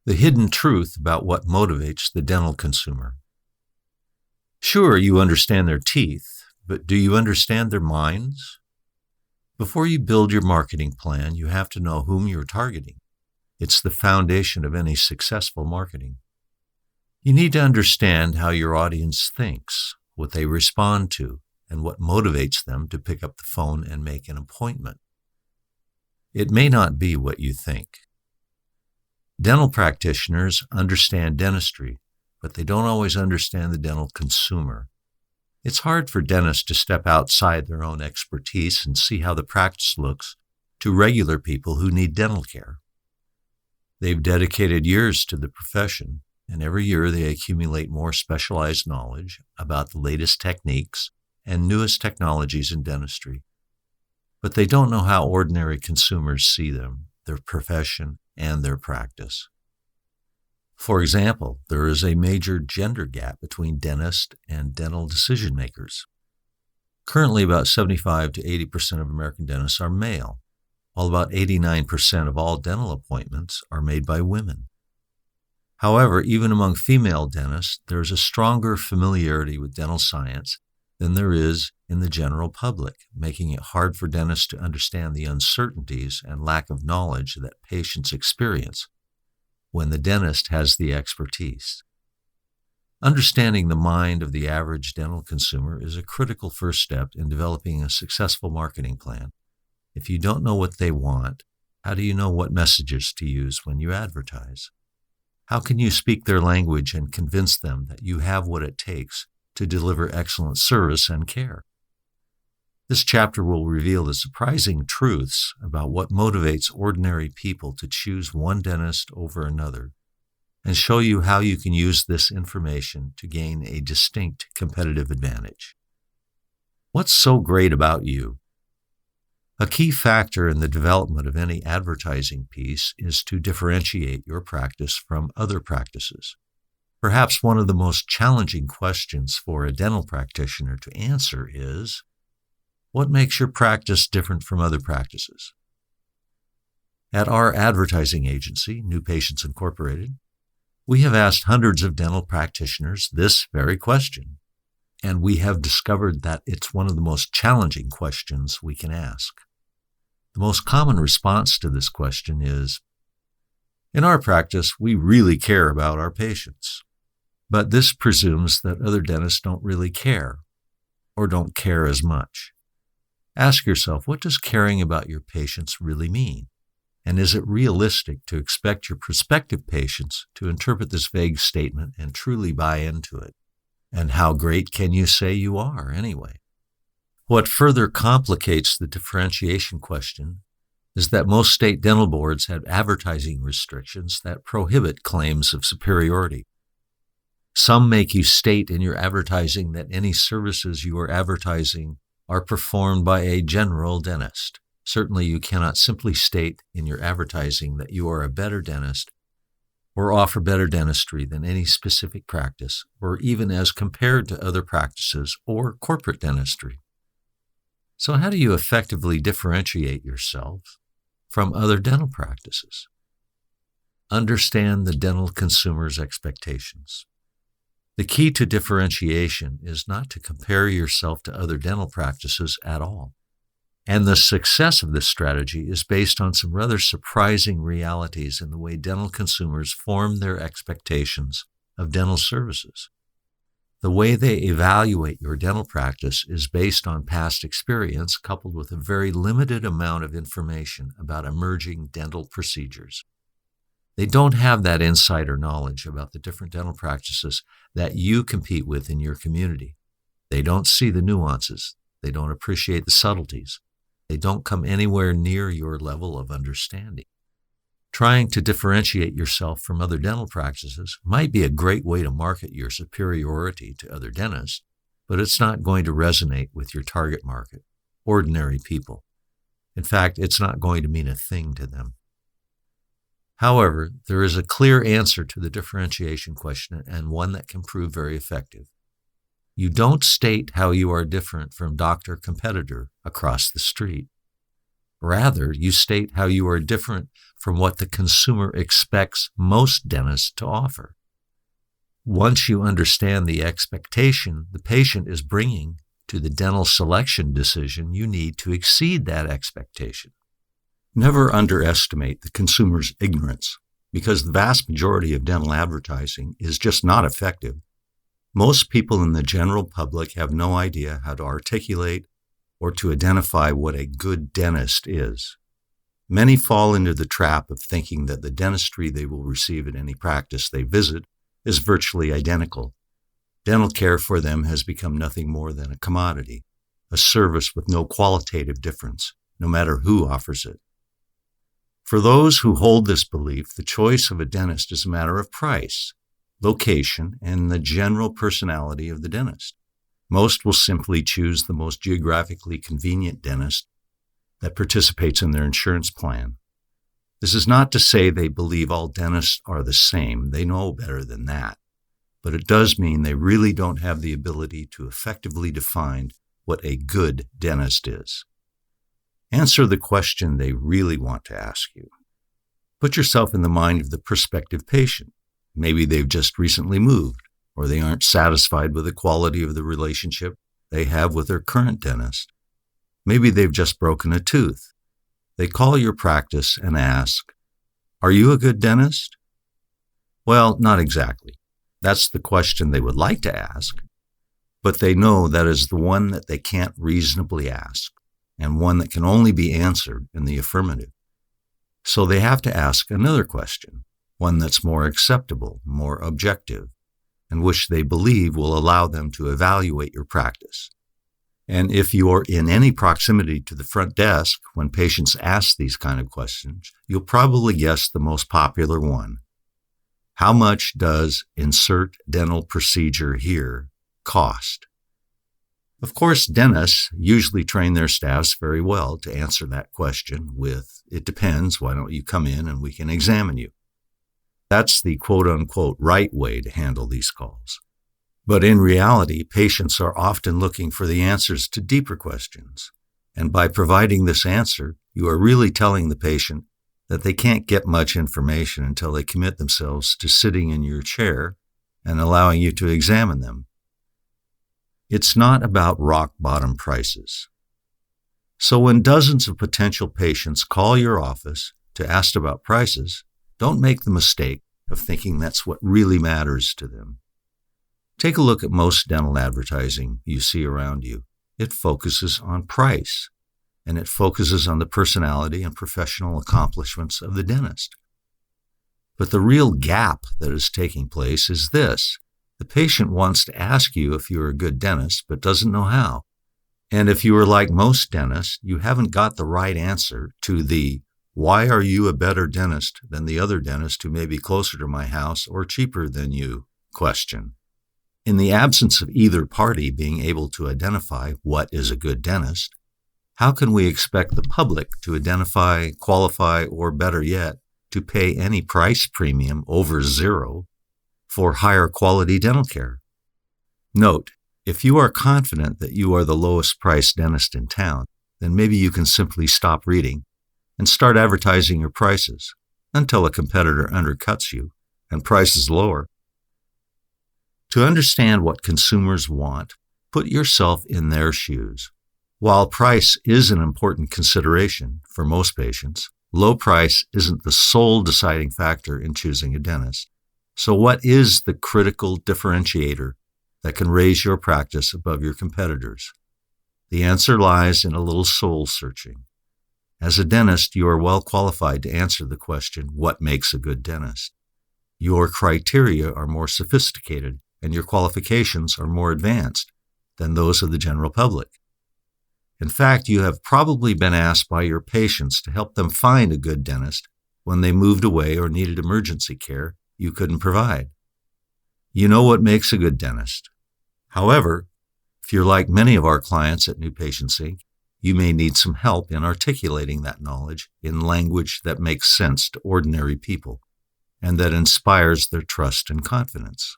The hidden truth about what motivates the dental consumer. Sure, you understand their teeth, but do you understand their minds? Before you build your marketing plan, you have to know whom you're targeting. It's the foundation of any successful marketing. You need to understand how your audience thinks, what they respond to, and what motivates them to pick up the phone and make an appointment. It may not be what you think. Dental practitioners understand dentistry, but they don't always understand the dental consumer. It's hard for dentists to step outside their own expertise and see how the practice looks to regular people who need dental care. They've dedicated years to the profession, and every year they accumulate more specialized knowledge about the latest techniques and newest technologies in dentistry. But they don't know how ordinary consumers see them, their profession, and their practice. For example, there is a major gender gap between dentists and dental decision makers. Currently, about 75 to 80% of American dentists are male, while about 89% of all dental appointments are made by women. However, even among female dentists, there is a stronger familiarity with dental science than there is in the general public, making it hard for dentists to understand the uncertainties and lack of knowledge that patients experience when the dentist has the expertise. Understanding the mind of the average dental consumer is a critical first step in developing a successful marketing plan. If you don't know what they want, how do you know what messages to use when you advertise? How can you speak their language and convince them that you have what it takes to deliver excellent service and care? This chapter will reveal the surprising truths about what motivates ordinary people to choose one dentist over another, and show you how you can use this information to gain a distinct competitive advantage. What's so great about you? A key factor in the development of any advertising piece is to differentiate your practice from other practices. Perhaps one of the most challenging questions for a dental practitioner to answer is, what makes your practice different from other practices? At our advertising agency, New Patients Incorporated, we have asked hundreds of dental practitioners this very question, and we have discovered that it's one of the most challenging questions we can ask. The most common response to this question is, in our practice, we really care about our patients, but this presumes that other dentists don't really care or don't care as much. Ask yourself, what does caring about your patients really mean? And is it realistic to expect your prospective patients to interpret this vague statement and truly buy into it? And how great can you say you are anyway? What further complicates the differentiation question is that most state dental boards have advertising restrictions that prohibit claims of superiority. Some make you state in your advertising that any services you are advertising are performed by a general dentist. Certainly, you cannot simply state in your advertising that you are a better dentist or offer better dentistry than any specific practice, or even as compared to other practices or corporate dentistry. So how do you effectively differentiate yourself from other dental practices? Understand the dental consumer's expectations. The key to differentiation is not to compare yourself to other dental practices at all. And the success of this strategy is based on some rather surprising realities in the way dental consumers form their expectations of dental services. The way they evaluate your dental practice is based on past experience coupled with a very limited amount of information about emerging dental procedures. They don't have that insider knowledge about the different dental practices that you compete with in your community. They don't see the nuances. They don't appreciate the subtleties. They don't come anywhere near your level of understanding. Trying to differentiate yourself from other dental practices might be a great way to market your superiority to other dentists, but it's not going to resonate with your target market, ordinary people. In fact, it's not going to mean a thing to them. However, there is a clear answer to the differentiation question, and one that can prove very effective. You don't state how you are different from doctor competitor across the street. Rather, you state how you are different from what the consumer expects most dentists to offer. Once you understand the expectation the patient is bringing to the dental selection decision, you need to exceed that expectation. Never underestimate the consumer's ignorance, because the vast majority of dental advertising is just not effective. Most people in the general public have no idea how to articulate or to identify what a good dentist is. Many fall into the trap of thinking that the dentistry they will receive at any practice they visit is virtually identical. Dental care for them has become nothing more than a commodity, a service with no qualitative difference, no matter who offers it. For those who hold this belief, the choice of a dentist is a matter of price, location, and the general personality of the dentist. Most will simply choose the most geographically convenient dentist that participates in their insurance plan. This is not to say they believe all dentists are the same. They know better than that. But it does mean they really don't have the ability to effectively define what a good dentist is. Answer the question they really want to ask you. Put yourself in the mind of the prospective patient. Maybe they've just recently moved, or they aren't satisfied with the quality of the relationship they have with their current dentist. Maybe they've just broken a tooth. They call your practice and ask, "Are you a good dentist?" Well, not exactly. That's the question they would like to ask, but they know that is the one that they can't reasonably ask, and one that can only be answered in the affirmative. So they have to ask another question, one that's more acceptable, more objective, and which they believe will allow them to evaluate your practice. And if you are in any proximity to the front desk when patients ask these kind of questions, you'll probably guess the most popular one. How much does insert dental procedure here cost? Of course, dentists usually train their staffs very well to answer that question with, "It depends, why don't you come in and we can examine you?" That's the quote-unquote right way to handle these calls. But in reality, patients are often looking for the answers to deeper questions. And by providing this answer, you are really telling the patient that they can't get much information until they commit themselves to sitting in your chair and allowing you to examine them. It's not about rock-bottom prices. So when dozens of potential patients call your office to ask about prices, don't make the mistake of thinking that's what really matters to them. Take a look at most dental advertising you see around you. It focuses on price, and it focuses on the personality and professional accomplishments of the dentist. But the real gap that is taking place is this. The patient wants to ask you if you're a good dentist, but doesn't know how. And if you are like most dentists, you haven't got the right answer to the "Why are you a better dentist than the other dentist who may be closer to my house or cheaper than you?" question. In the absence of either party being able to identify what is a good dentist, how can we expect the public to identify, qualify, or better yet, to pay any price premium over zero for higher quality dental care? Note, if you are confident that you are the lowest priced dentist in town, then maybe you can simply stop reading and start advertising your prices until a competitor undercuts you and prices lower. To understand what consumers want, put yourself in their shoes. While price is an important consideration for most patients, low price isn't the sole deciding factor in choosing a dentist. So what is the critical differentiator that can raise your practice above your competitors? The answer lies in a little soul searching. As a dentist, you are well qualified to answer the question, what makes a good dentist? Your criteria are more sophisticated and your qualifications are more advanced than those of the general public. In fact, you have probably been asked by your patients to help them find a good dentist when they moved away or needed emergency care you couldn't provide. You know what makes a good dentist. However, if you're like many of our clients at New Patients Inc., you may need some help in articulating that knowledge in language that makes sense to ordinary people and that inspires their trust and confidence.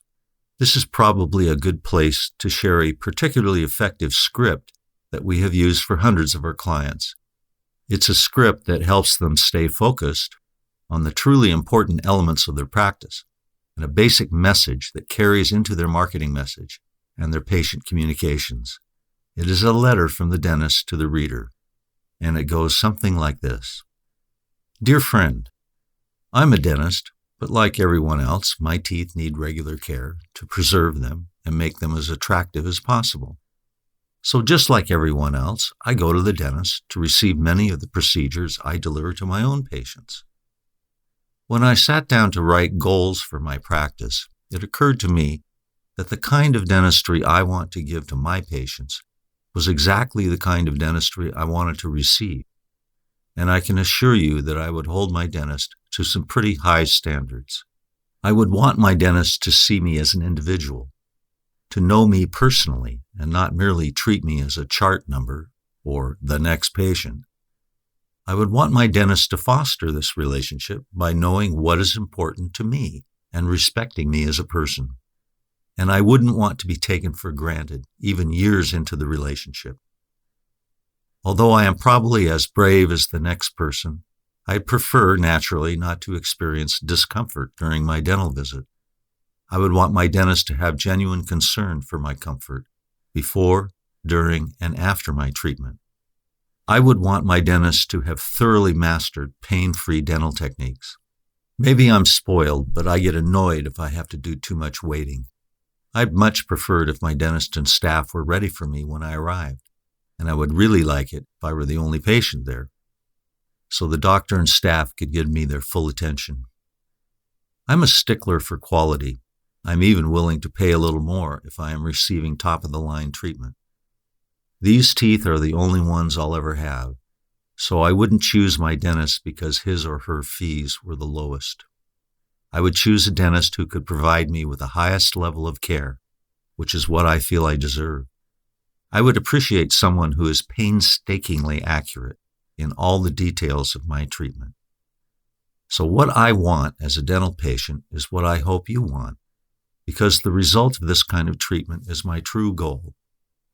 This is probably a good place to share a particularly effective script that we have used for hundreds of our clients. It's a script that helps them stay focused on the truly important elements of their practice and a basic message that carries into their marketing message and their patient communications. It is a letter from the dentist to the reader, and it goes something like this. Dear friend, I'm a dentist, but like everyone else, my teeth need regular care to preserve them and make them as attractive as possible. So just like everyone else, I go to the dentist to receive many of the procedures I deliver to my own patients. When I sat down to write goals for my practice, it occurred to me that the kind of dentistry I want to give to my patients was exactly the kind of dentistry I wanted to receive, and I can assure you that I would hold my dentist to some pretty high standards. I would want my dentist to see me as an individual, to know me personally and not merely treat me as a chart number or the next patient. I would want my dentist to foster this relationship by knowing what is important to me and respecting me as a person. And I wouldn't want to be taken for granted, even years into the relationship. Although I am probably as brave as the next person, I'd prefer, naturally, not to experience discomfort during my dental visit. I would want my dentist to have genuine concern for my comfort before, during, and after my treatment. I would want my dentist to have thoroughly mastered pain-free dental techniques. Maybe I'm spoiled, but I get annoyed if I have to do too much waiting. I'd much prefer it if my dentist and staff were ready for me when I arrived, and I would really like it if I were the only patient there, so the doctor and staff could give me their full attention. I'm a stickler for quality. I'm even willing to pay a little more if I am receiving top-of-the-line treatment. These teeth are the only ones I'll ever have, so I wouldn't choose my dentist because his or her fees were the lowest. I would choose a dentist who could provide me with the highest level of care, which is what I feel I deserve. I would appreciate someone who is painstakingly accurate in all the details of my treatment. So what I want as a dental patient is what I hope you want, because the result of this kind of treatment is my true goal,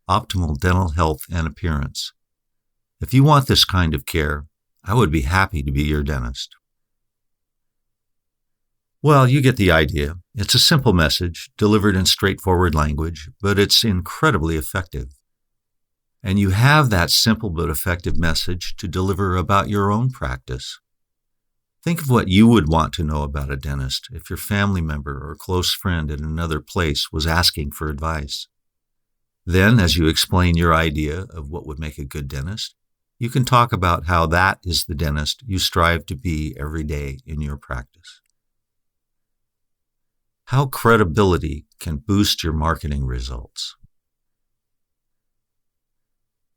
optimal dental health and appearance. If you want this kind of care, I would be happy to be your dentist. Well, you get the idea. It's a simple message, delivered in straightforward language, but it's incredibly effective. And you have that simple but effective message to deliver about your own practice. Think of what you would want to know about a dentist if your family member or close friend in another place was asking for advice. Then, as you explain your idea of what would make a good dentist, you can talk about how that is the dentist you strive to be every day in your practice. How credibility can boost your marketing results.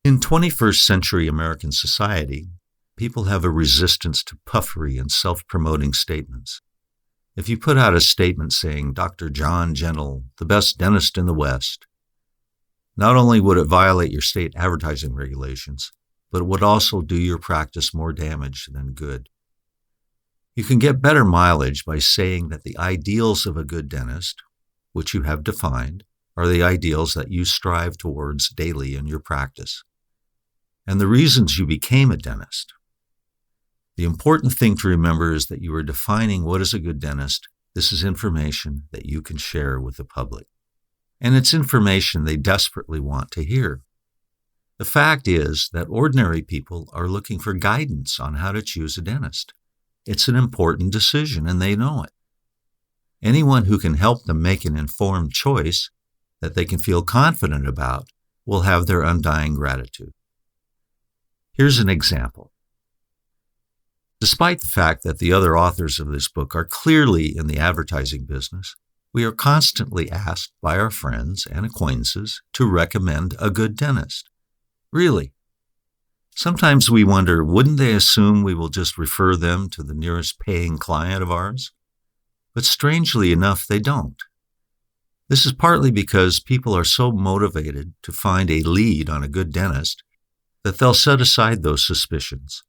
In 21st century American society, people have a resistance to puffery and self-promoting statements. If you put out a statement saying, Dr. John Gentle, the best dentist in the West, not only would it violate your state advertising regulations, but it would also do your practice more damage than good. You can get better mileage by saying that the ideals of a good dentist, which you have defined, are the ideals that you strive towards daily in your practice, and the reasons you became a dentist. The important thing to remember is that you are defining what is a good dentist. This is information that you can share with the public, and it's information they desperately want to hear. The fact is that ordinary people are looking for guidance on how to choose a dentist. It's an important decision, and they know it. Anyone who can help them make an informed choice that they can feel confident about will have their undying gratitude. Here's an example. Despite the fact that the other authors of this book are clearly in the advertising business, we are constantly asked by our friends and acquaintances to recommend a good dentist. Really. Sometimes we wonder, wouldn't they assume we will just refer them to the nearest paying client of ours? But strangely enough, they don't. This is partly because people are so motivated to find a lead on a good dentist that they'll set aside those suspicions.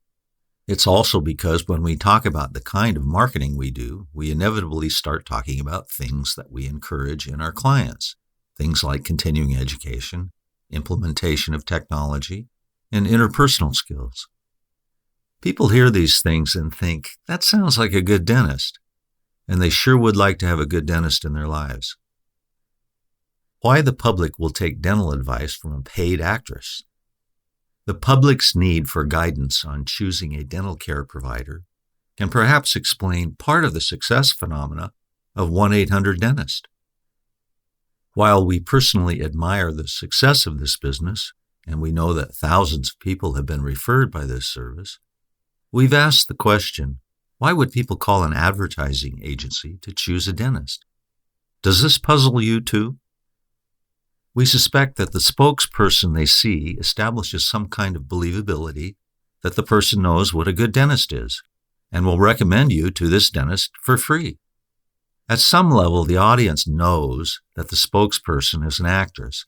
It's also because when we talk about the kind of marketing we do, we inevitably start talking about things that we encourage in our clients, things like continuing education, implementation of technology, and interpersonal skills. People hear these things and think, that sounds like a good dentist, and they sure would like to have a good dentist in their lives. Why the public will take dental advice from a paid actress. The public's need for guidance on choosing a dental care provider can perhaps explain part of the success phenomena of 1-800-DENTIST. While we personally admire the success of this business, and we know that thousands of people have been referred by this service, we've asked the question, why would people call an advertising agency to choose a dentist? Does this puzzle you too? We suspect that the spokesperson they see establishes some kind of believability that the person knows what a good dentist is and will recommend you to this dentist for free. At some level, the audience knows that the spokesperson is an actress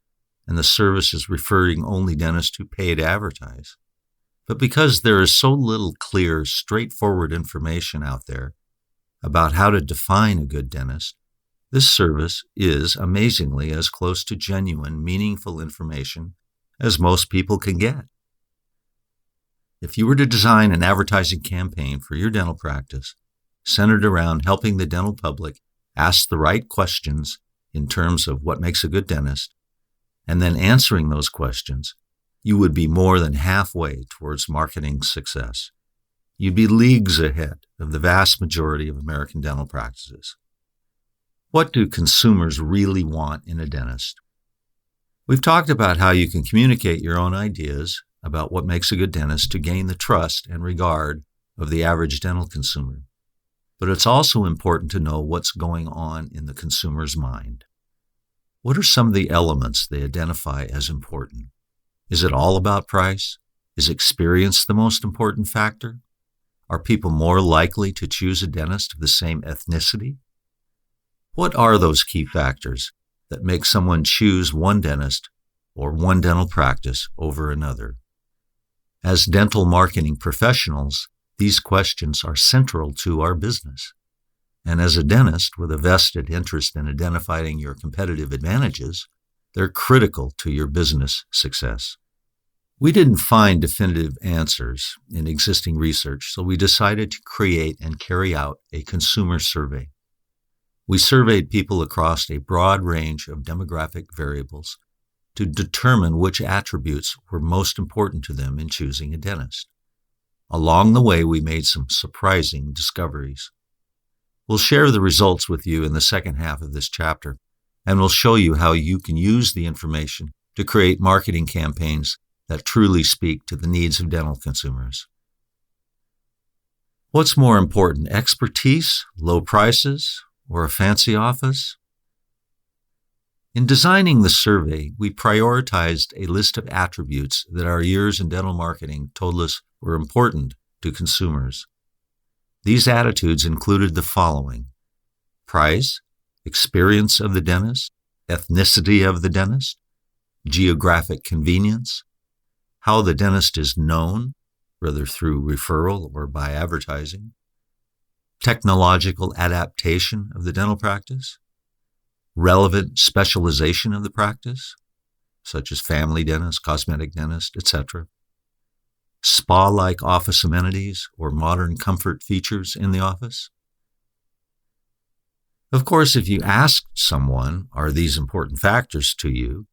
and the service is referring only dentists who pay to advertise. But because there is so little clear, straightforward information out there about how to define a good dentist, this service is amazingly as close to genuine, meaningful information as most people can get. If you were to design an advertising campaign for your dental practice centered around helping the dental public ask the right questions in terms of what makes a good dentist, and then answering those questions, you would be more than halfway towards marketing success. You'd be leagues ahead of the vast majority of American dental practices. What do consumers really want in a dentist? We've talked about how you can communicate your own ideas about what makes a good dentist to gain the trust and regard of the average dental consumer. But it's also important to know what's going on in the consumer's mind. What are some of the elements they identify as important? Is it all about price? Is experience the most important factor? Are people more likely to choose a dentist of the same ethnicity? What are those key factors that make someone choose one dentist or one dental practice over another? As dental marketing professionals, these questions are central to our business. And as a dentist with a vested interest in identifying your competitive advantages, they're critical to your business success. We didn't find definitive answers in existing research, so we decided to create and carry out a consumer survey. We surveyed people across a broad range of demographic variables to determine which attributes were most important to them in choosing a dentist. Along the way, we made some surprising discoveries. We'll share the results with you in the second half of this chapter, and we'll show you how you can use the information to create marketing campaigns that truly speak to the needs of dental consumers. What's more important, expertise, low prices, or a fancy office? In designing the survey, we prioritized a list of attributes that our years in dental marketing told us were important to consumers. These attitudes included the following: price, experience of the dentist, ethnicity of the dentist, geographic convenience, how the dentist is known, whether through referral or by advertising, technological adaptation of the dental practice, relevant specialization of the practice, such as family dentist, cosmetic dentist, etc., spa-like office amenities or modern comfort features in the office. Of course, if you asked someone, are these important factors to you,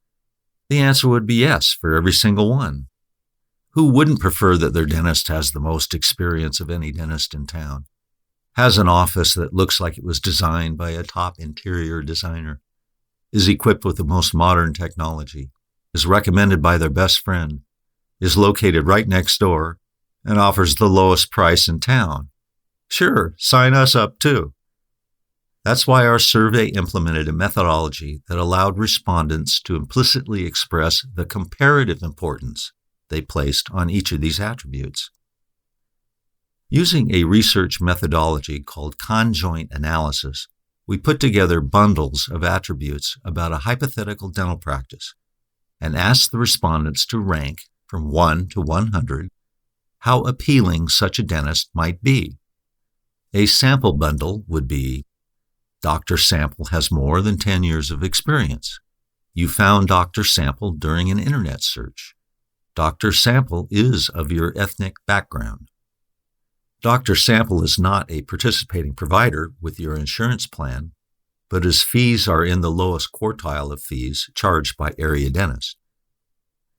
the answer would be yes for every single one. Who wouldn't prefer that their dentist has the most experience of any dentist in town, has an office that looks like it was designed by a top interior designer, is equipped with the most modern technology, is recommended by their best friend, is located right next door, and offers the lowest price in town? Sure, sign us up too. That's why our survey implemented a methodology that allowed respondents to implicitly express the comparative importance they placed on each of these attributes. Using a research methodology called Conjoint Analysis, we put together bundles of attributes about a hypothetical dental practice and asked the respondents to rank from 1 to 100 how appealing such a dentist might be. A sample bundle would be: Dr. Sample has more than 10 years of experience. You found Dr. Sample during an internet search. Dr. Sample is of your ethnic background. Dr. Sample is not a participating provider with your insurance plan, but his fees are in the lowest quartile of fees charged by area dentists.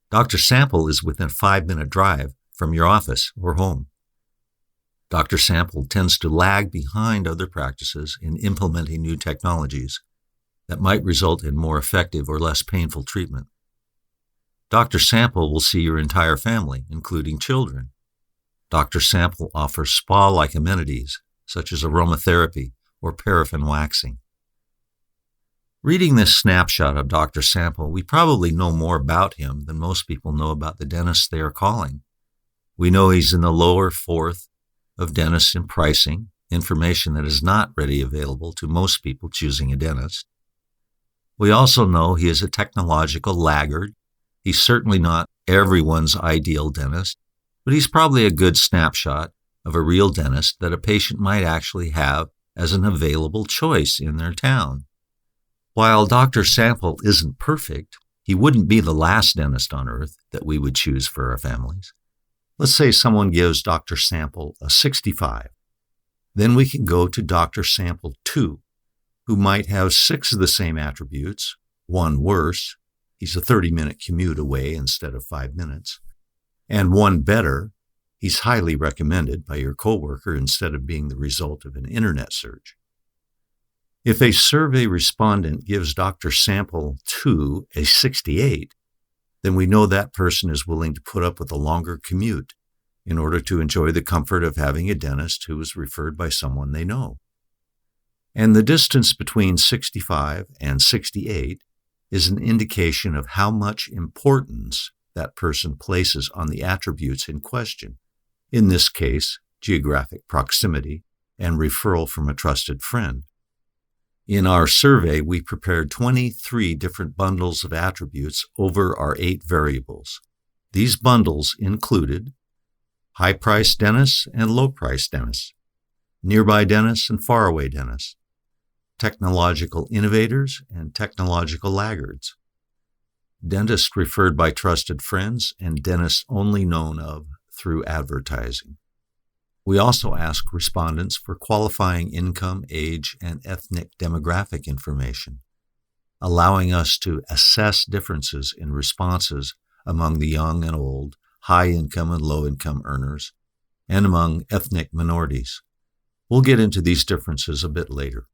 Dr. Sample is within a 5-minute drive from your office or home. Dr. Sample tends to lag behind other practices in implementing new technologies that might result in more effective or less painful treatment. Dr. Sample will see your entire family, including children. Dr. Sample offers spa-like amenities, such as aromatherapy or paraffin waxing. Reading this snapshot of Dr. Sample, we probably know more about him than most people know about the dentist they are calling. We know he's in the lower fourth of dentists in pricing, information that is not readily available to most people choosing a dentist. We also know he is a technological laggard. He's certainly not everyone's ideal dentist, but he's probably a good snapshot of a real dentist that a patient might actually have as an available choice in their town. While Dr. Sample isn't perfect, he wouldn't be the last dentist on earth that we would choose for our families. Let's say someone gives Dr. Sample a 65. Then we can go to Dr. Sample 2, who might have 6 of the same attributes, 1 worse. He's a 30-minute commute away instead of 5 minutes. And 1 better, he's highly recommended by your coworker instead of being the result of an internet search. If a survey respondent gives Dr. Sample 2 a 68, then we know that person is willing to put up with a longer commute in order to enjoy the comfort of having a dentist who was referred by someone they know. And the distance between 65 and 68 is an indication of how much importance that person places on the attributes in question, in this case, geographic proximity and referral from a trusted friend. In our survey, we prepared 23 different bundles of attributes over our 8 variables. These bundles included high-priced dentists and low-priced dentists, nearby dentists and faraway dentists, technological innovators and technological laggards, dentists referred by trusted friends and dentists only known of through advertising. We also asked respondents for qualifying income, age, and ethnic demographic information, allowing us to assess differences in responses among the young and old, high-income and low-income earners, and among ethnic minorities. We'll get into these differences a bit later.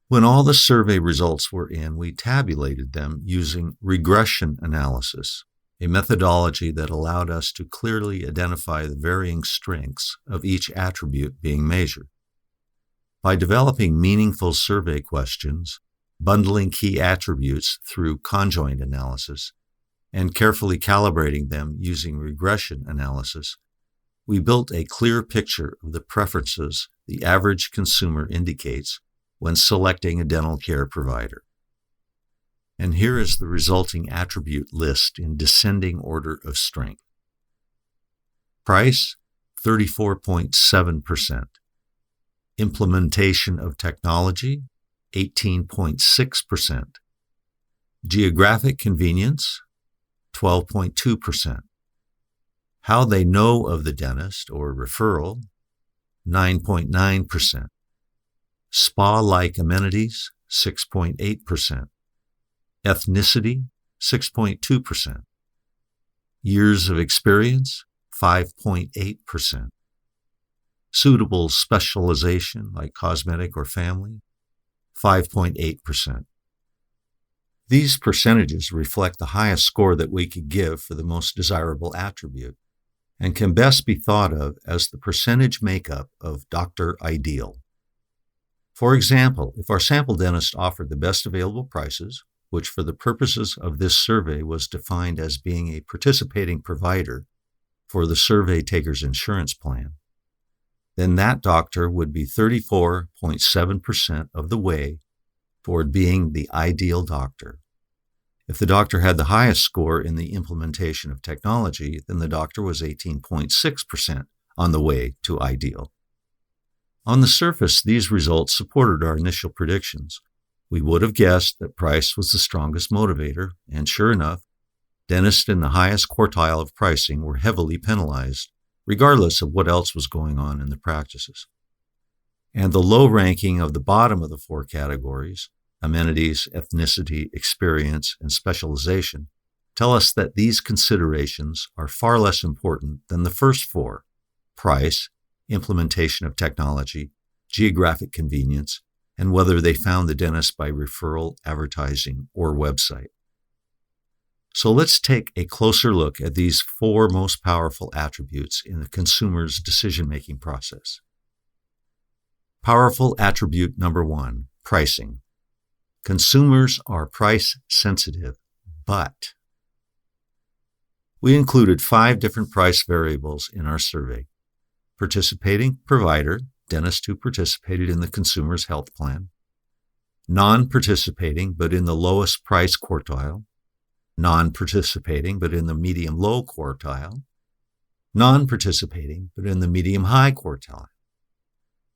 When all the survey results were in, we tabulated them using regression analysis, a methodology that allowed us to clearly identify the varying strengths of each attribute being measured. By developing meaningful survey questions, bundling key attributes through conjoint analysis, and carefully calibrating them using regression analysis, we built a clear picture of the preferences the average consumer indicates when selecting a dental care provider. And here is the resulting attribute list in descending order of strength. Price, 34.7%. Implementation of technology, 18.6%. Geographic convenience, 12.2%. How they know of the dentist or referral, 9.9%. Spa-like amenities, 6.8%. Ethnicity, 6.2%. Years of experience, 5.8%. Suitable specialization like cosmetic or family, 5.8%. These percentages reflect the highest score that we could give for the most desirable attribute and can best be thought of as the percentage makeup of Dr. Ideal. For example, if our sample dentist offered the best available prices, which for the purposes of this survey was defined as being a participating provider for the survey taker's insurance plan, then that doctor would be 34.7% of the way toward being the ideal doctor. If the doctor had the highest score in the implementation of technology, then the doctor was 18.6% on the way to ideal. On the surface, these results supported our initial predictions. We would have guessed that price was the strongest motivator, and sure enough, dentists in the highest quartile of pricing were heavily penalized regardless of what else was going on in the practices. And the low ranking of the bottom of the 4 categories, amenities, ethnicity, experience, and specialization, tell us that these considerations are far less important than the first 4, price, implementation of technology, geographic convenience, and whether they found the dentist by referral, advertising, or website. So let's take a closer look at these 4 most powerful attributes in the consumer's decision-making process. Powerful attribute number 1, pricing. Consumers are price sensitive, but we included 5 different price variables in our survey. Participating provider, dentist who participated in the consumer's health plan. Non-participating, but in the lowest price quartile. Non-participating, but in the medium-low quartile. Non-participating, but in the medium-high quartile.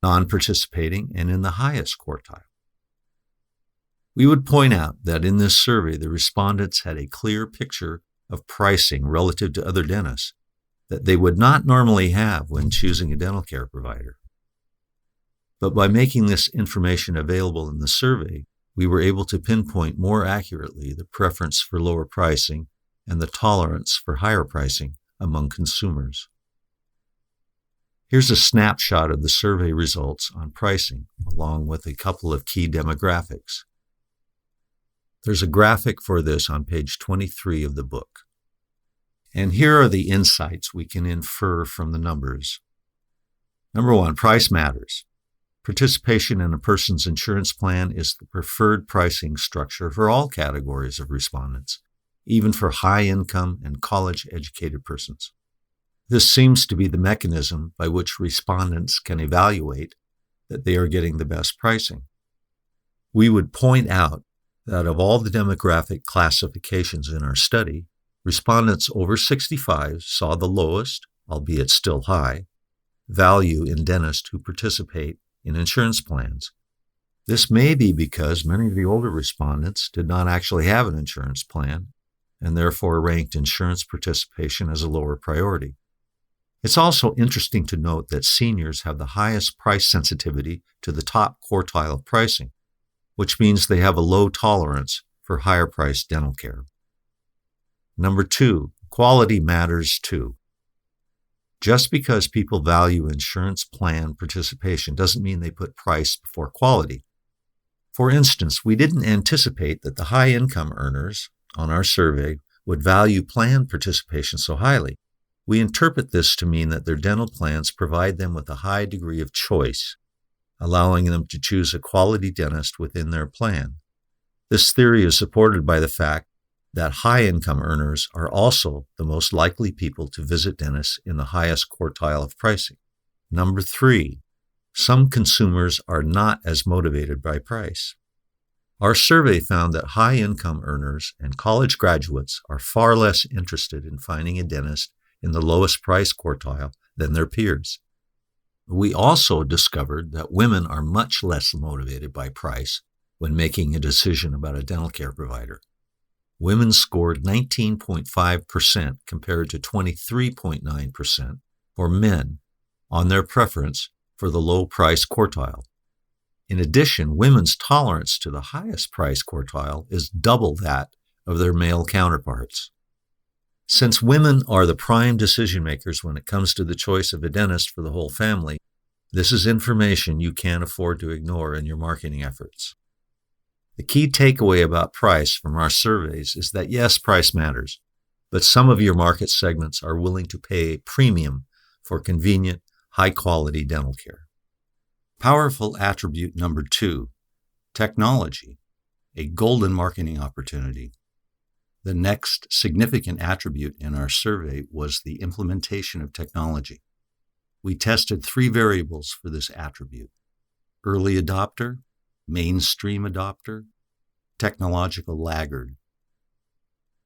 Non-participating and in the highest quartile. We would point out that in this survey, the respondents had a clear picture of pricing relative to other dentists that they would not normally have when choosing a dental care provider. But by making this information available in the survey, we were able to pinpoint more accurately the preference for lower pricing and the tolerance for higher pricing among consumers. Here's a snapshot of the survey results on pricing, along with a couple of key demographics. There's a graphic for this on page 23 of the book. And here are the insights we can infer from the numbers. Number 1, price matters. Participation in a person's insurance plan is the preferred pricing structure for all categories of respondents, even for high-income and college-educated persons. This seems to be the mechanism by which respondents can evaluate that they are getting the best pricing. We would point out that of all the demographic classifications in our study, respondents over 65 saw the lowest, albeit still high, value in dentists who participate in insurance plans. This may be because many of the older respondents did not actually have an insurance plan and therefore ranked insurance participation as a lower priority. It's also interesting to note that seniors have the highest price sensitivity to the top quartile of pricing, which means they have a low tolerance for higher priced dental care. Number 2, quality matters too. Just because people value insurance plan participation doesn't mean they put price before quality. For instance, we didn't anticipate that the high-income earners on our survey would value plan participation so highly. We interpret this to mean that their dental plans provide them with a high degree of choice, allowing them to choose a quality dentist within their plan. This theory is supported by the fact that high-income earners are also the most likely people to visit dentists in the highest quartile of pricing. Number 3, some consumers are not as motivated by price. Our survey found that high-income earners and college graduates are far less interested in finding a dentist in the lowest price quartile than their peers. We also discovered that women are much less motivated by price when making a decision about a dental care provider. Women scored 19.5% compared to 23.9% for men on their preference for the low price quartile. In addition, women's tolerance to the highest price quartile is double that of their male counterparts. Since women are the prime decision makers when it comes to the choice of a dentist for the whole family, this is information you can't afford to ignore in your marketing efforts. The key takeaway about price from our surveys is that yes, price matters, but some of your market segments are willing to pay a premium for convenient, high-quality dental care. Powerful attribute number 2, technology, a golden marketing opportunity. The next significant attribute in our survey was the implementation of technology. We tested 3 variables for this attribute: early adopter, mainstream adopter, technological laggard.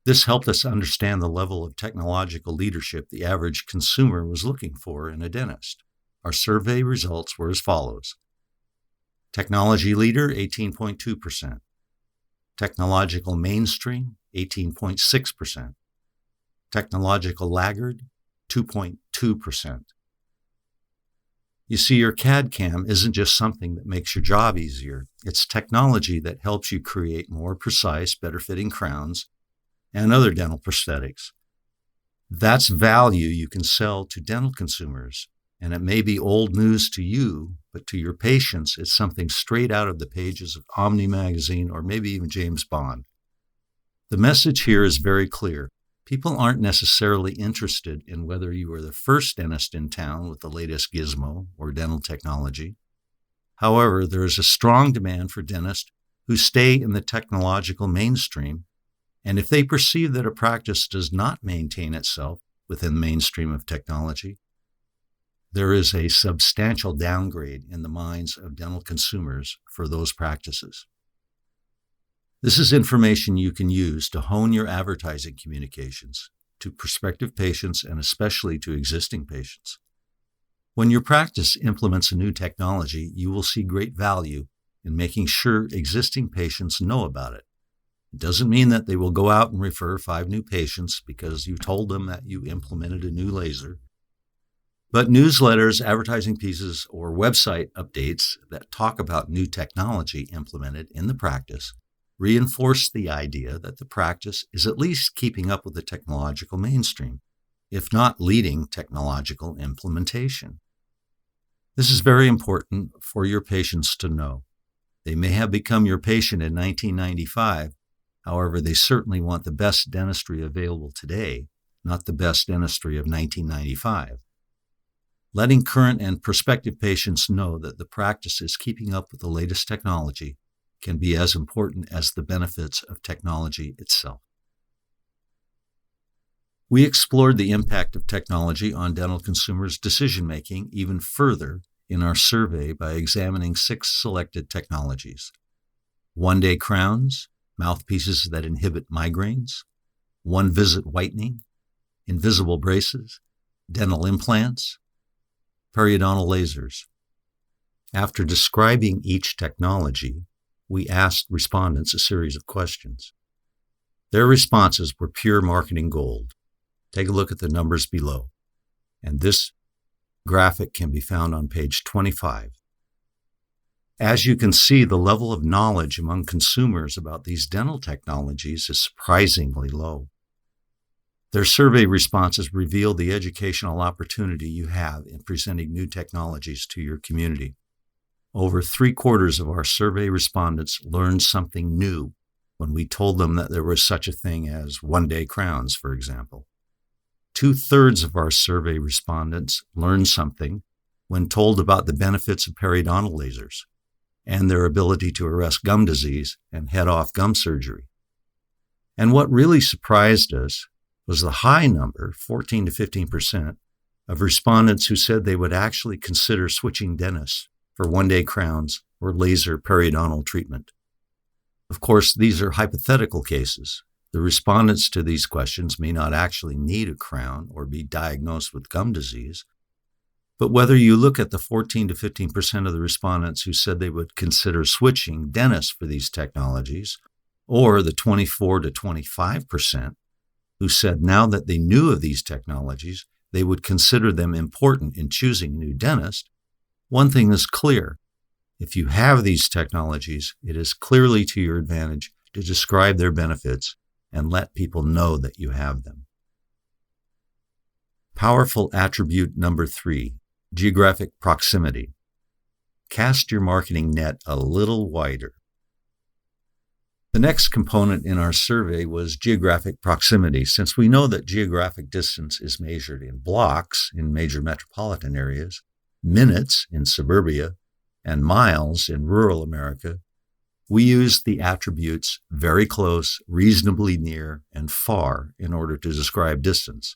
This helped us understand the level of technological leadership the average consumer was looking for in a dentist. Our survey results were as follows: technology leader, 18.2%. Technological mainstream, 18.6%. Technological laggard, 2.2%. 12.2%. You see, your CAD/CAM isn't just something that makes your job easier. It's technology that helps you create more precise, better-fitting crowns and other dental prosthetics. That's value you can sell to dental consumers, and it may be old news to you, but to your patients, it's something straight out of the pages of Omni magazine or maybe even James Bond. The message here is very clear. People aren't necessarily interested in whether you are the first dentist in town with the latest gizmo or dental technology. However, there is a strong demand for dentists who stay in the technological mainstream, and if they perceive that a practice does not maintain itself within the mainstream of technology, there is a substantial downgrade in the minds of dental consumers for those practices. This is information you can use to hone your advertising communications to prospective patients and especially to existing patients. When your practice implements a new technology, you will see great value in making sure existing patients know about it. It doesn't mean that they will go out and refer 5 new patients because you told them that you implemented a new laser. But newsletters, advertising pieces, or website updates that talk about new technology implemented in the practice reinforce the idea that the practice is at least keeping up with the technological mainstream, if not leading technological implementation. This is very important for your patients to know. They may have become your patient in 1995, however, they certainly want the best dentistry available today, not the best dentistry of 1995. Letting current and prospective patients know that the practice is keeping up with the latest technology can be as important as the benefits of technology itself. We explored the impact of technology on dental consumers' decision-making even further in our survey by examining 6 selected technologies: one-day crowns, mouthpieces that inhibit migraines, one-visit whitening, invisible braces, dental implants, periodontal lasers. After describing each technology, we asked respondents a series of questions. Their responses were pure marketing gold. Take a look at the numbers below, and this graphic can be found on page 25. As you can see, the level of knowledge among consumers about these dental technologies is surprisingly low. Their survey responses reveal the educational opportunity you have in presenting new technologies to your community. Over 3/4 of our survey respondents learned something new when we told them that there was such a thing as one-day crowns, for example. 2/3 of our survey respondents learned something when told about the benefits of periodontal lasers and their ability to arrest gum disease and head off gum surgery. And what really surprised us was the high number, 14 to 15%, of respondents who said they would actually consider switching dentists for one-day crowns or laser periodontal treatment. Of course, these are hypothetical cases. The respondents to these questions may not actually need a crown or be diagnosed with gum disease. But whether you look at the 14 to 15% of the respondents who said they would consider switching dentists for these technologies, or the 24 to 25% who said now that they knew of these technologies, they would consider them important in choosing a new dentist, one thing is clear. If you have these technologies, it is clearly to your advantage to describe their benefits and let people know that you have them. Powerful attribute number 3, geographic proximity. Cast your marketing net a little wider. The next component in our survey was geographic proximity. Since we know that geographic distance is measured in blocks in major metropolitan areas, minutes in suburbia, and miles in rural America, we used the attributes very close, reasonably near, and far in order to describe distance.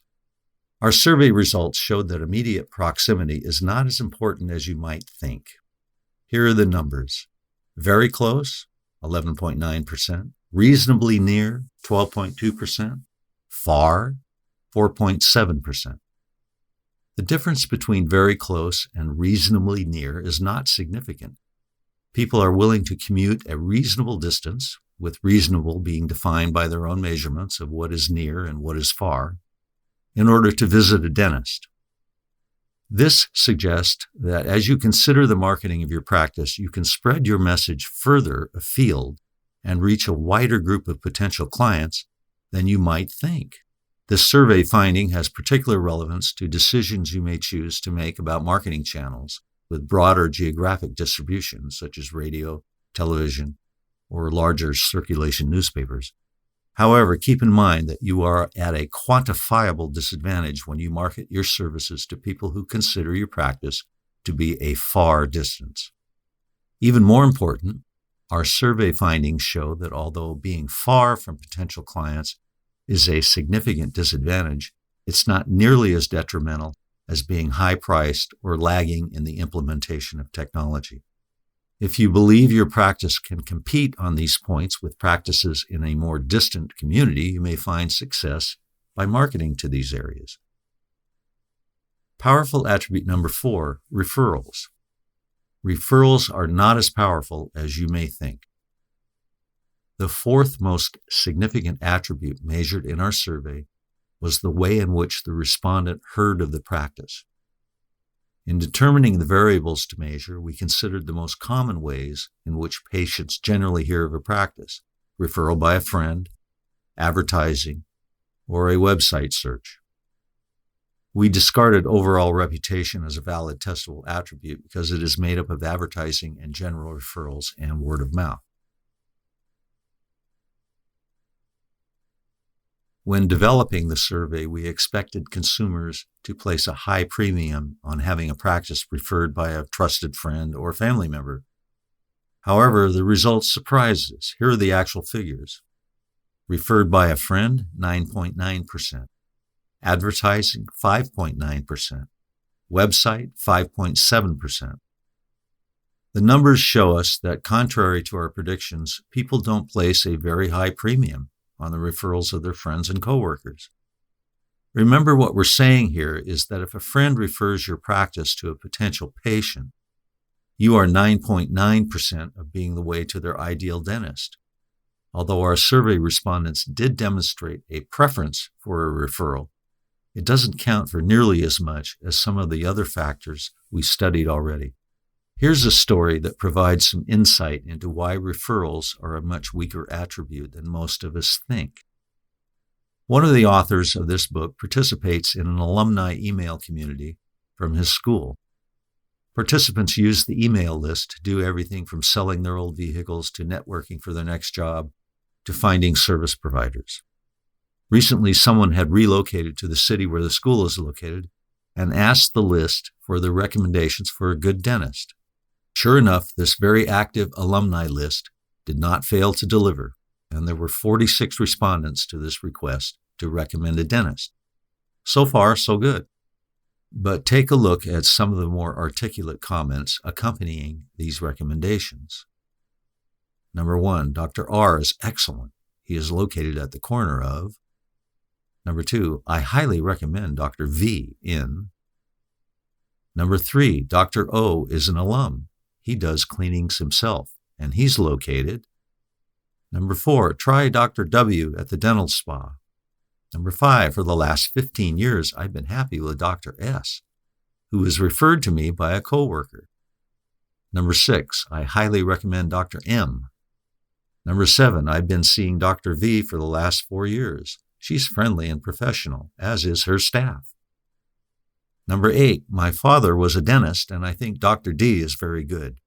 Our survey results showed that immediate proximity is not as important as you might think. Here are the numbers. Very close, 11.9%. Reasonably near, 12.2%. Far, 4.7%. The difference between very close and reasonably near is not significant. People are willing to commute a reasonable distance, with reasonable being defined by their own measurements of what is near and what is far, in order to visit a dentist. This suggests that as you consider the marketing of your practice, you can spread your message further afield and reach a wider group of potential clients than you might think. This survey finding has particular relevance to decisions you may choose to make about marketing channels with broader geographic distribution, such as radio, television, or larger circulation newspapers. However, keep in mind that you are at a quantifiable disadvantage when you market your services to people who consider your practice to be a far distance. Even more important, our survey findings show that although being far from potential clients is a significant disadvantage, it's not nearly as detrimental as being high-priced or lagging in the implementation of technology. If you believe your practice can compete on these points with practices in a more distant community, you may find success by marketing to these areas. Powerful attribute number 4, referrals. Referrals are not as powerful as you may think. The fourth most significant attribute measured in our survey was the way in which the respondent heard of the practice. In determining the variables to measure, we considered the most common ways in which patients generally hear of a practice: referral by a friend, advertising, or a website search. We discarded overall reputation as a valid testable attribute because it is made up of advertising and general referrals and word of mouth. When developing the survey, we expected consumers to place a high premium on having a practice referred by a trusted friend or family member. However, the results surprised us. Here are the actual figures. Referred by a friend, 9.9%. Advertising, 5.9%. Website, 5.7%. The numbers show us that, contrary to our predictions, people don't place a very high premium on the referrals of their friends and coworkers. Remember, what we're saying here is that if a friend refers your practice to a potential patient, you are 9.9% of being the way to their ideal dentist. Although our survey respondents did demonstrate a preference for a referral, it doesn't count for nearly as much as some of the other factors we studied already. Here's a story that provides some insight into why referrals are a much weaker attribute than most of us think. One of the authors of this book participates in an alumni email community from his school. Participants use the email list to do everything from selling their old vehicles to networking for their next job to finding service providers. Recently, someone had relocated to the city where the school is located and asked the list for the recommendations for a good dentist. Sure enough, this very active alumni list did not fail to deliver, and there were 46 respondents to this request to recommend a dentist. So far, so good. But take a look at some of the more articulate comments accompanying these recommendations. Number 1, Dr. R is excellent. He is located at the corner of. Number 2, I highly recommend Dr. V in. Number 3, Dr. O is an alum. He does cleanings himself, and he's located. Number 4, try Dr. W at the dental spa. Number 5, for the last 15 years, I've been happy with Dr. S, who was referred to me by a coworker. Number 6, I highly recommend Dr. M. Number 7, I've been seeing Dr. V for the last 4 years. She's friendly and professional, as is her staff. Number 8, my father was a dentist, and I think Dr. D is very good.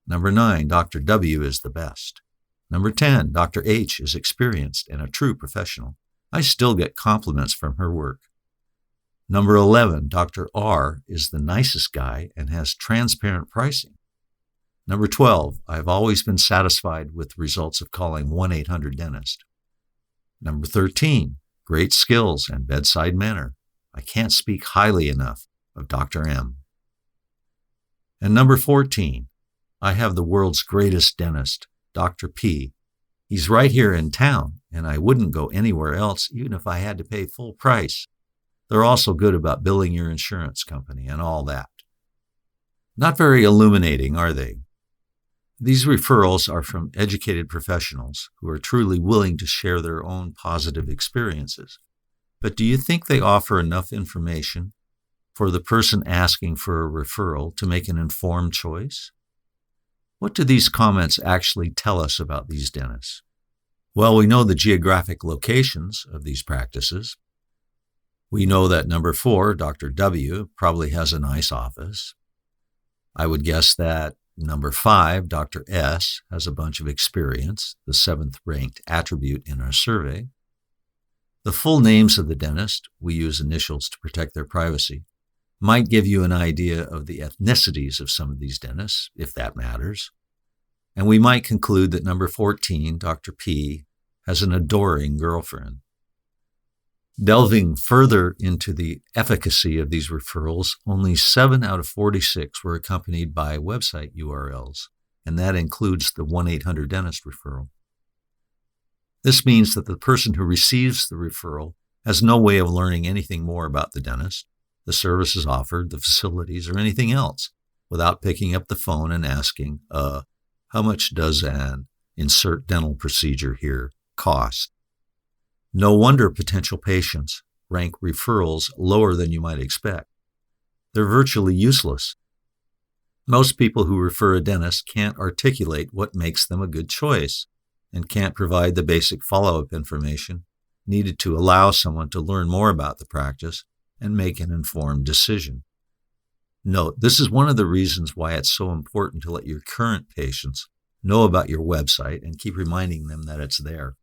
Number 9, Dr. W is the best. Number 10, Dr. H is experienced and a true professional. I still get compliments from her work. Number 11, Dr. R is the nicest guy and has transparent pricing. Number 12, I've always been satisfied with the results of calling 1-800-DENTIST. Number 13, great skills and bedside manner. I can't speak highly enough of Dr. M. And number 14, I have the world's greatest dentist, Dr. P. He's right here in town, and I wouldn't go anywhere else even if I had to pay full price. They're also good about billing your insurance company and all that. Not very illuminating, are they? These referrals are from educated professionals who are truly willing to share their own positive experiences. But do you think they offer enough information for the person asking for a referral to make an informed choice? What do these comments actually tell us about these dentists? Well, we know the geographic locations of these practices. We know that number 4, Dr. W, probably has a nice office. I would guess that number 5, Dr. S, has a bunch of experience, the 7th ranked attribute in our survey. The full names of the dentist, we use initials to protect their privacy, might give you an idea of the ethnicities of some of these dentists, if that matters. And we might conclude that number 14, Dr. P, has an adoring girlfriend. Delving further into the efficacy of these referrals, only 7 out of 46 were accompanied by website URLs, and that includes the 1-800-DENTIST referral. This means that the person who receives the referral has no way of learning anything more about the dentist, the services offered, the facilities, or anything else without picking up the phone and asking, how much does an insert dental procedure here cost? No wonder potential patients rank referrals lower than you might expect. They're virtually useless. Most people who refer a dentist can't articulate what makes them a good choice and can't provide the basic follow-up information needed to allow someone to learn more about the practice and make an informed decision. Note, this is one of the reasons why it's so important to let your current patients know about your website and keep reminding them that it's there.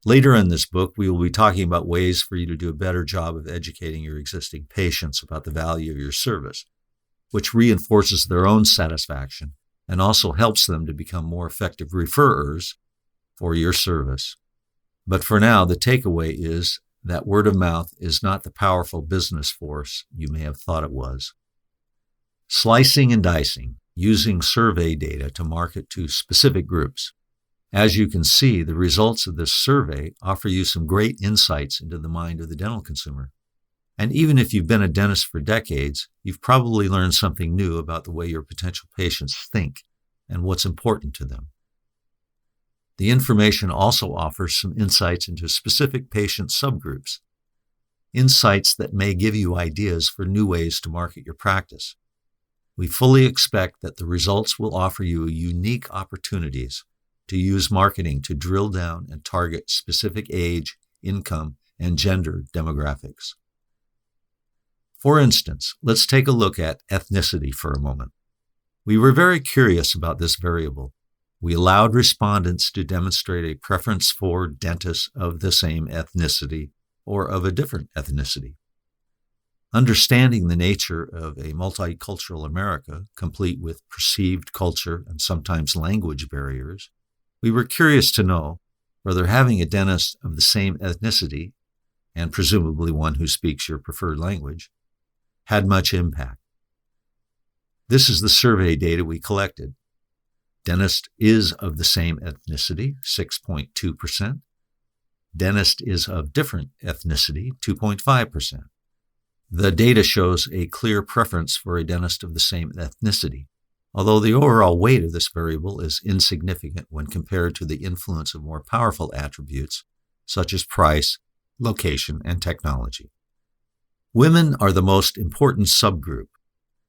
Later in this book, we will be talking about ways for you to do a better job of educating your existing patients about the value of your service, which reinforces their own satisfaction and also helps them to become more effective referrers for your service. But for now, the takeaway is that word of mouth is not the powerful business force you may have thought it was. Slicing and dicing, using survey data to market to specific groups. As you can see, the results of this survey offer you some great insights into the mind of the dental consumer. And even if you've been a dentist for decades, you've probably learned something new about the way your potential patients think and what's important to them. The information also offers some insights into specific patient subgroups, insights that may give you ideas for new ways to market your practice. We fully expect that the results will offer you unique opportunities to use marketing to drill down and target specific age, income, and gender demographics. For instance, let's take a look at ethnicity for a moment. We were very curious about this variable. We allowed respondents to demonstrate a preference for dentists of the same ethnicity or of a different ethnicity. Understanding the nature of a multicultural America, complete with perceived culture and sometimes language barriers, we were curious to know whether having a dentist of the same ethnicity, and presumably one who speaks your preferred language, had much impact. This is the survey data we collected. Dentist is of the same ethnicity, 6.2%. Dentist is of different ethnicity, 2.5%. The data shows a clear preference for a dentist of the same ethnicity, although the overall weight of this variable is insignificant when compared to the influence of more powerful attributes such as price, location, and technology. Women are the most important subgroup.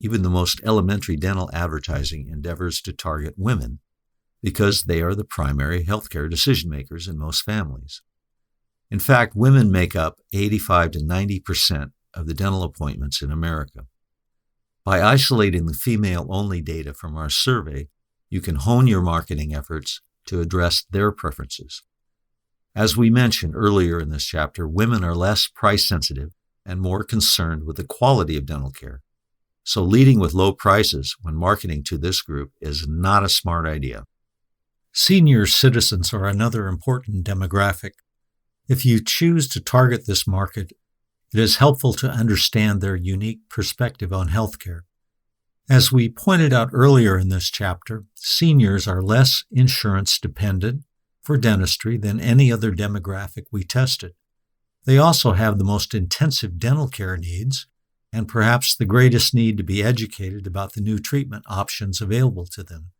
Even the most elementary dental advertising endeavors to target women because they are the primary healthcare decision makers in most families. In fact, women make up 85 to 90% of the dental appointments in America. By isolating the female-only data from our survey, you can hone your marketing efforts to address their preferences. As we mentioned earlier in this chapter, women are less price-sensitive and more concerned with the quality of dental care. So leading with low prices when marketing to this group is not a smart idea. Senior citizens are another important demographic. If you choose to target this market, it is helpful to understand their unique perspective on healthcare. As we pointed out earlier in this chapter, seniors are less insurance dependent for dentistry than any other demographic we tested. They also have the most intensive dental care needs and perhaps the greatest need to be educated about the new treatment options available to them.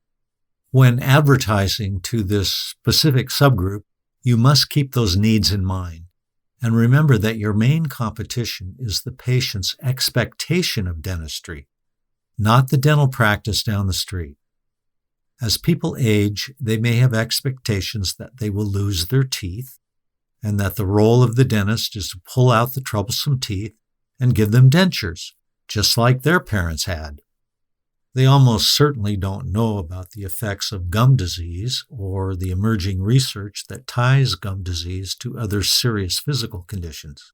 When advertising to this specific subgroup, you must keep those needs in mind. And remember that your main competition is the patient's expectation of dentistry, not the dental practice down the street. As people age, they may have expectations that they will lose their teeth, and that the role of the dentist is to pull out the troublesome teeth and give them dentures, just like their parents had. They almost certainly don't know about the effects of gum disease or the emerging research that ties gum disease to other serious physical conditions.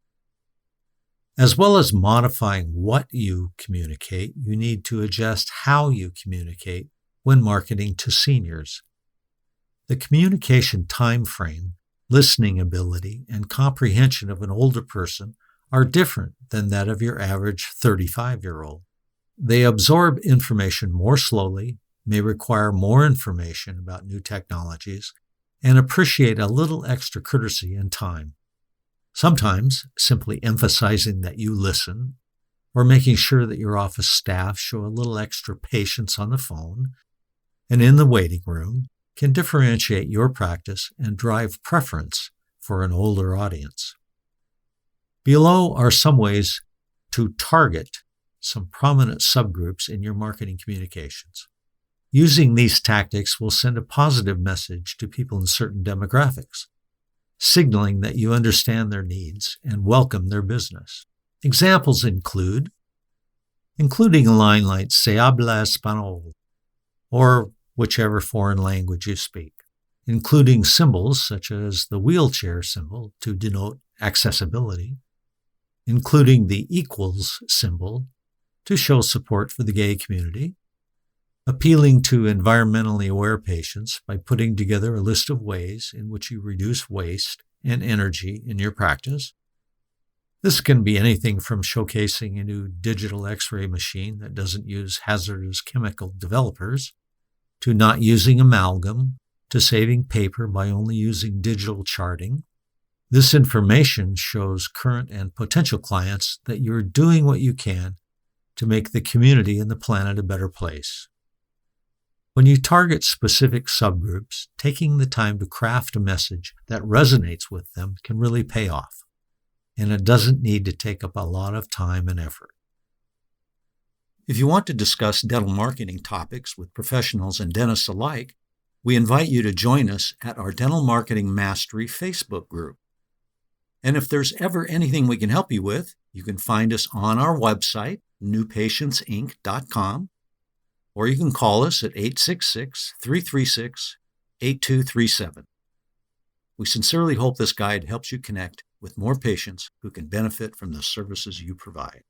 As well as modifying what you communicate, you need to adjust how you communicate when marketing to seniors. The communication time frame, listening ability, and comprehension of an older person are different than that of your average 35-year-old. They absorb information more slowly, may require more information about new technologies, and appreciate a little extra courtesy and time. Sometimes simply emphasizing that you listen, or making sure that your office staff show a little extra patience on the phone and in the waiting room, can differentiate your practice and drive preference for an older audience. Below are some ways to target some prominent subgroups in your marketing communications. Using these tactics will send a positive message to people in certain demographics, signaling that you understand their needs and welcome their business. Examples including a line like "Se habla español," or whichever foreign language you speak, including symbols such as the wheelchair symbol to denote accessibility, including the equals symbol to show support for the gay community, appealing to environmentally aware patients by putting together a list of ways in which you reduce waste and energy in your practice. This can be anything from showcasing a new digital X-ray machine that doesn't use hazardous chemical developers, to not using amalgam, to saving paper by only using digital charting. This information shows current and potential clients that you're doing what you can to make the community and the planet a better place. When you target specific subgroups, taking the time to craft a message that resonates with them can really pay off, and it doesn't need to take up a lot of time and effort. If you want to discuss dental marketing topics with professionals and dentists alike, we invite you to join us at our Dental Marketing Mastery Facebook group. And if there's ever anything we can help you with, you can find us on our website, newpatientsinc.com, or you can call us at 866-336-8237. We sincerely hope this guide helps you connect with more patients who can benefit from the services you provide.